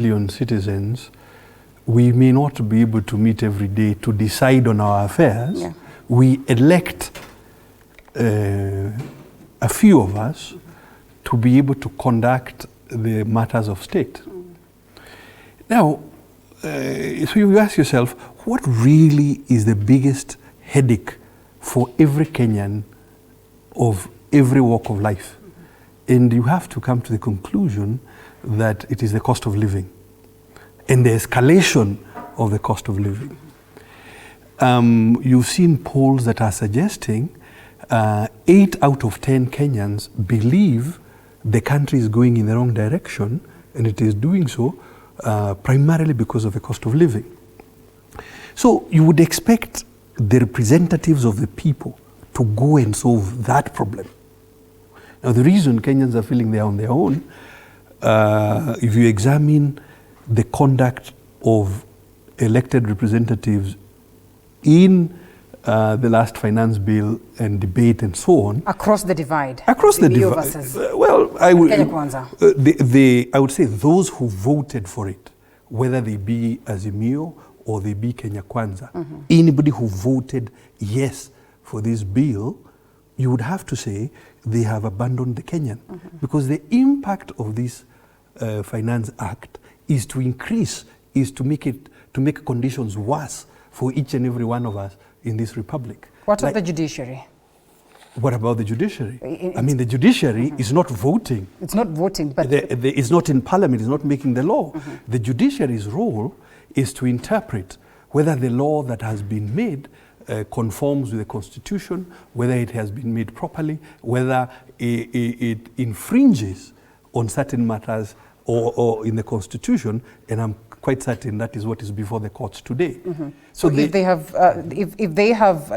million citizens, we may not be able to meet every day to decide on our affairs. Yeah. We elect a few of us to be able to conduct the matters of state. Now, so you ask yourself, what really is the biggest headache for every Kenyan of every walk of life? And you have to come to the conclusion that it is the cost of living and the escalation of the cost of living. You've seen polls that are suggesting 8 out of 10 Kenyans believe the country is going in the wrong direction, and it is doing so primarily because of the cost of living. So you would expect the representatives of the people to go and solve that problem. Now, the reason Kenyans are feeling they are on their own, if you examine the conduct of elected representatives in the last finance bill and debate and so on. Across the divide. Across the divide. Well, I would say those who voted for it, whether they be Azimio or they be Kenya Kwanza, anybody who voted yes for this bill, you would have to say they have abandoned the Kenyan. Because the impact of this Finance Act is to increase, is to make conditions worse for each and every one of us in this republic. What of the judiciary? What about the judiciary? I mean, the judiciary is not voting. It's not voting, but it's not in parliament, it's not making the law. The judiciary's role is to interpret whether the law that has been made conforms with the constitution, whether it has been made properly, whether it infringes on certain matters or in the constitution, and I'm quite certain that is what is before the courts today. So if they have,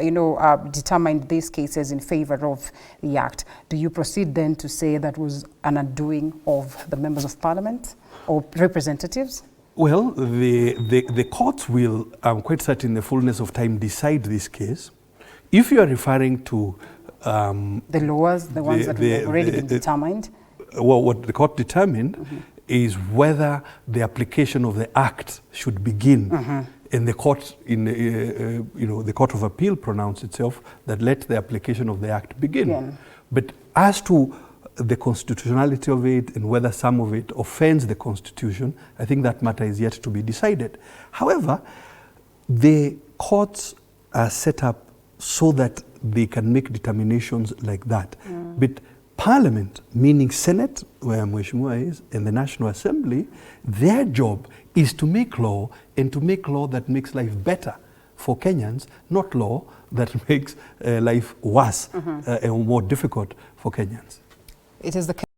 determined these cases in favor of the act, do you proceed then to say that was an undoing of the members of parliament or representatives? Well, the courts will, I'm quite certain in the fullness of time, decide this case. If you are referring to the laws, the ones that have already been determined? Well, what the court determined is whether the application of the act should begin. And the court, the Court of Appeal pronounced itself that let the application of the act begin. But as to the constitutionality of it and whether some of it offends the constitution, I think that matter is yet to be decided. However, the courts are set up so that they can make determinations like that. But Parliament, meaning Senate, where Mheshimiwa is, and the National Assembly, their job is to make law, and to make law that makes life better for Kenyans, not law that makes life worse and more difficult for Kenyans. It is the